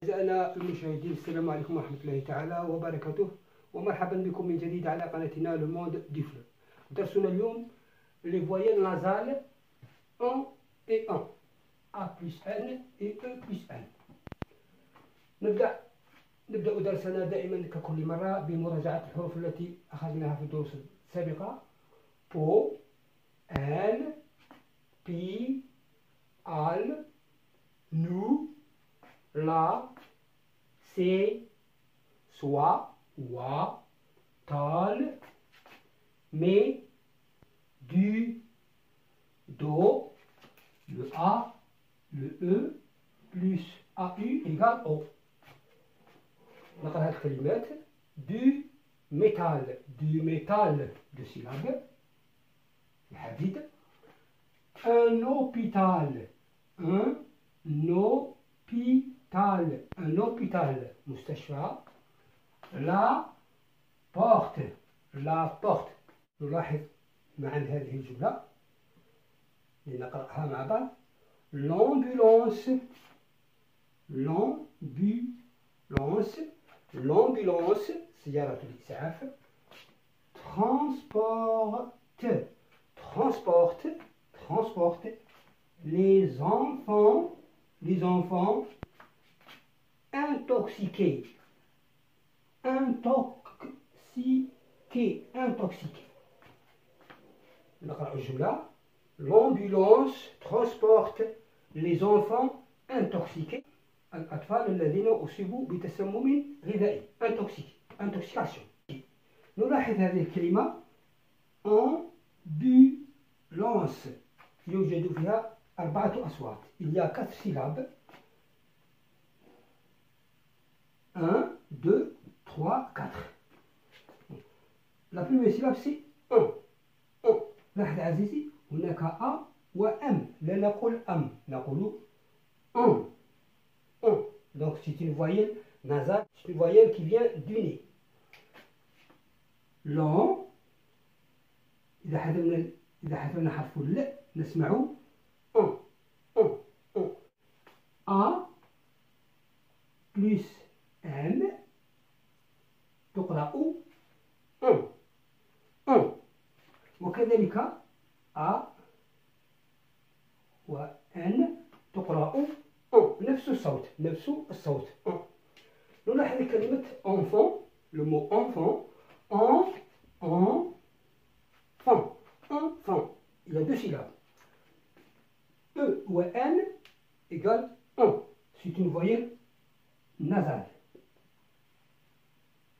أعزائنا المشاهدين، السلام عليكم ورحمة الله تعالى وبركاته، ومرحبا بكم من جديد على قناتنا لو موند دي فلو. درسنا اليوم les voyelles nasales 1 et 1 A plus N et E plus N. نبدأ درسنا دائما ككل مرة بمراجعة الحروف التي أخذناها في الدروس السابقة. Po, N, Pi, Al, Nu, La, Se, Soa, Wa, Tal, Me, Du, Do, le A, le E, plus AU égale O. نقرأ هذه الكلمات. Du métal de syllabe الحديد. Un hôpital مستشفى. La porte نلاحظ معا هذه الجملة لنقرأها مع بعض. L'ambulance سيارة الإسعاف. transporte les enfants intoxiqués. نقرأ الجملة. L'ambulance transporte les enfants intoxiqués. الأطفال الذين أصيبوا بتسمم غذائي. intoxication. نلاحظ هذه الكلمة ambulance يوجد فيها 4 أصوات. Il y a 4 syllabes. 1, 2, 3, 4. La première syllabe c'est on. لاحظ عزيزي هناك أ وأم، لا نقول أم، نقول on. Donc c'est une voyelle nasale, c'est une voyelle qui vient du nez. Long. إذا حذفنا حرف ال نسمع on. A plus M تقرأ on. وكذلك A و N تقرأ on. نفس الصوت on. نلاحظ كلمة enfant. le mot enfant. Enfant. Il y a 2 syllabes. E ou N égale on. C'est une voyelle nasale.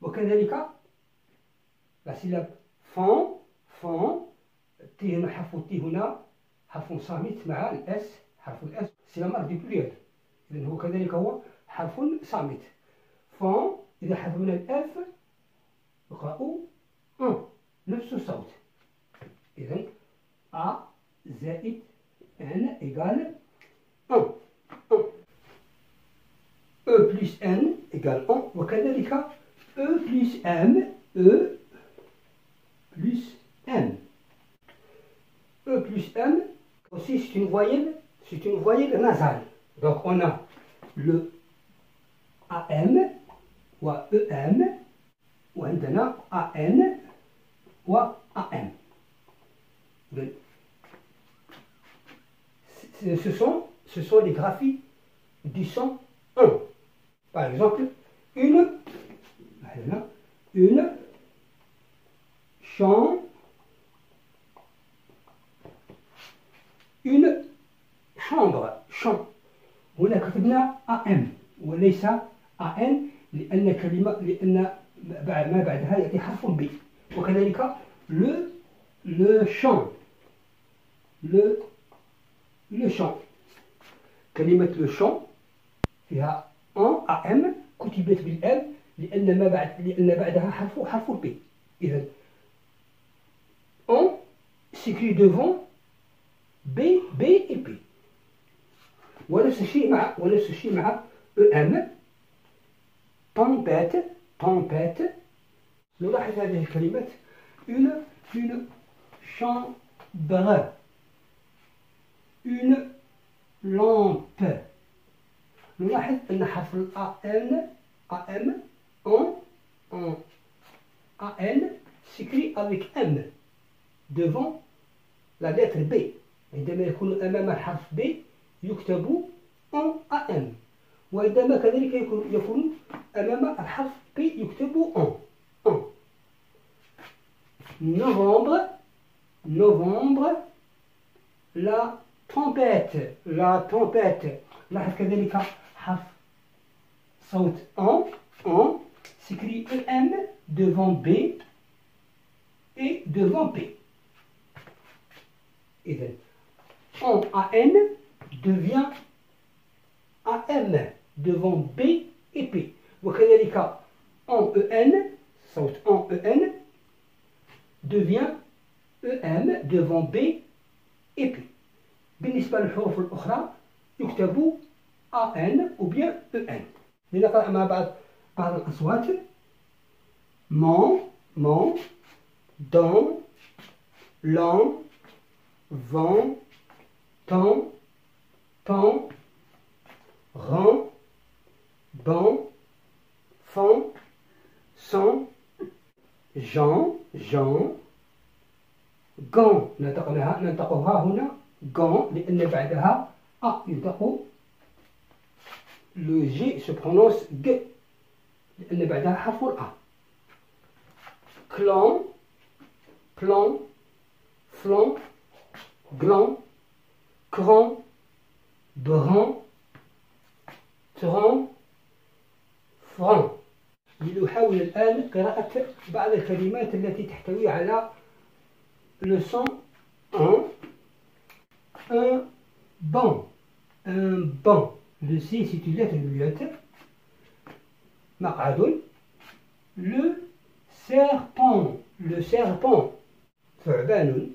وكذلك la syllabe fan. تي هنا حرف التي هنا حرف صامت مع الاس. حرف الاس سي لا مارك دي بلوريال، اذا هو كذلك هو حرف صامت. فان اذا حذفنا الاف نقرأ ان نفس الصوت. إذن A زائد N égale 1. E plus N égale 1. وكذلك E plus M. E plus M aussi c'est une voyelle nasale. Donc on a le AM و EM وعندنا AN و AM. Ce sont les graphies du son 1. Par exemple, une chambre. هنا كتبنا AM وليس AN لأن ما بعدها يأتي حرف B. وكذلك le champ. كلمة le champ فيها ان AM كتبت بالآل لأن بعدها حرف B. إذا on s'écrit devant B et P. ونفس الشيء مع EM. tempête. نلاحظ هذه الكلمات. une chambre. Une lampe. نلاحظ أن حرف ال AM en AN s'écrit avec M devant la lettre B. عندما يكون أمام الحرف B يكتب en AM، وعندما كذلك يكون أمام الحرف P يكتب en. Novembre. La tempête. لاحظ كذلك حرف صوت en s'écrit EM devant B et devant P. إذن en AN devient AM devant B et P. وكذلك en EN صوت en EN devient EM devant B et P. بالنسبة للحروف الأخرى يكتب AN ou bien EN. لنقرأ مع بعض الأصوات. mon, dans, l'an, vent, temps, rang, ban, fan, sans, Jean, gant. ننطقها هنا gant لأن بعدها A ينطق. Le G se prononce G لأن بعدها حرف A. Clan, plan, flanc, gland, cran, bran, tran, franc. لنحاول الآن قراءة بعض الكلمات التي تحتوي على le son un banc. Le C c'est une lettre muette. مقعد. Le serpent. ثعبان.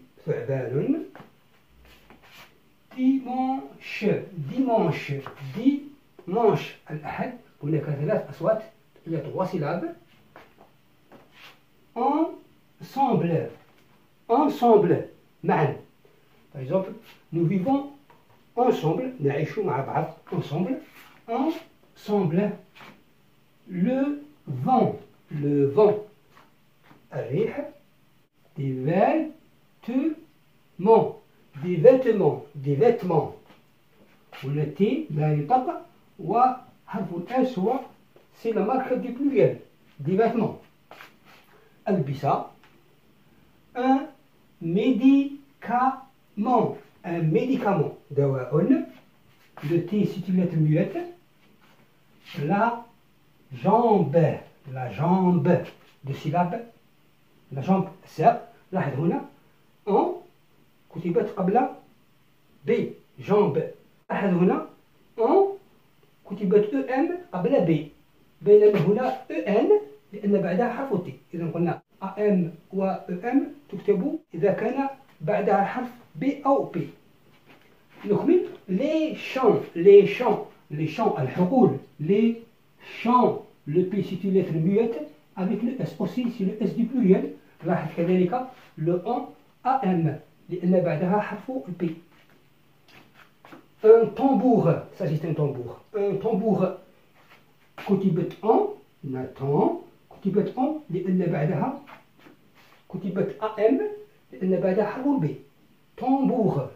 dimanche. الأحد. هناك 3 أصوات. Il y a 3 syllabes. Ensemble. معا. Par exemple, nous vivons ensemble. نعيش مع بعض. Ensemble. Le vent. الريح. Des vêtements. والتي لا ينطق وحرف الأس هو c'est la marque du pluriel. Des vêtements. البسة. Un médicament. دواء. Le T c'est une lettre muette. La jambe. 2 syllabes. La jambe ساق. لاحظ هنا en كتبت قبل B. jambe. لاحظ هنا en كتبت EM قبل B. بينما هنا EN لأن بعدها حرف T. إذا قلنا AM و EM تكتب إذا كان بعدها حرف B أو P. نكمل. les champs الحقول. les champs. le P c'est une lettre muette avec le S aussi c'est le S du pluriel. لاحظ كذلك le en AM لأن بعدها حرف P. un tambour. ça c'est un tambour. كتبت en ناتان. كتبت en لأن بعدها كتبت AM لأن بعدها حرف B. tambour.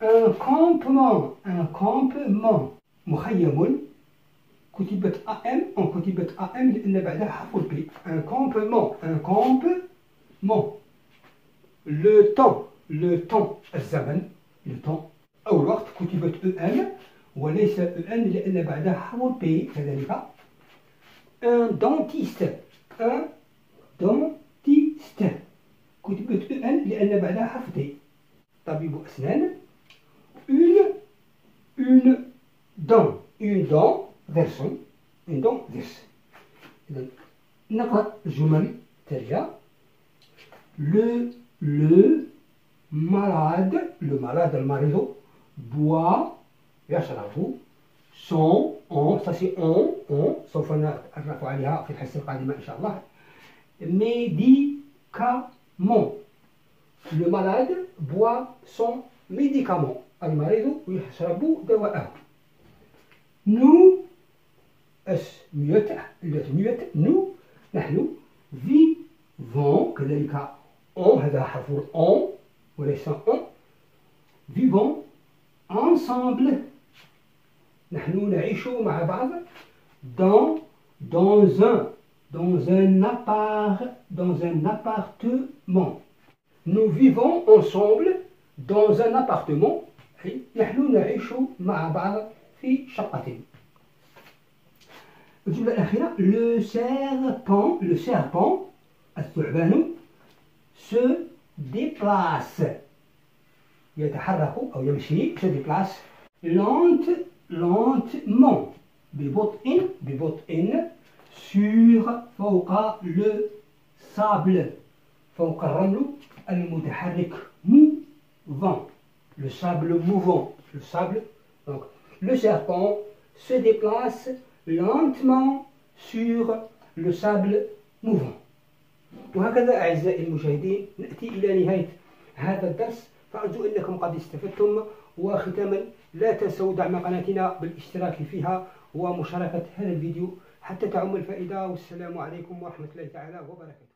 un campement. مخيم. كتبت AM لأن بعدها حرف B. un campement. le temps. الزمن. le temps أو الوقت. كتبت EM وليس EN لأن بعدها حرف B كذلك. un dentiste. كتبت EN لأن بعدها حرف T. طبيب أسنان. une dent. version. une dent vers. نقرأ الجمل التالية. le malade. المريض. boit. يشرب. son. ça c'est on. سوف نتعرف عليها في الحصة القادمة إن شاء الله. médicament. le malade boit son médicament. المريض يشرب دواءه. nous اس ميوت nous نحن vivons كذلك on هذا حرف on وليس on vivons ensemble نحن نعيش مع بعض dans un appartement. Nous vivons ensemble dans un appartement. نحن نعيش مع بعض في شقة. الجملة الأخيرة le serpent الثعبان se déplace يتحرك أو يمشي se déplace lentement ببطء sur فوق le sable فوق الرمل المتحرك mouvant le sable mouvant donc le serpent se déplace lentement sur le sable mouvant. وهكذا أعزائي المشاهدين نأتي إلى نهاية هذا الدرس، فأرجو أنكم قد استفدتم. وختاما لا تنسوا دعم قناتنا بالاشتراك فيها ومشاركة هذا الفيديو حتى تعم الفائدة. والسلام عليكم ورحمة الله تعالى وبركاته.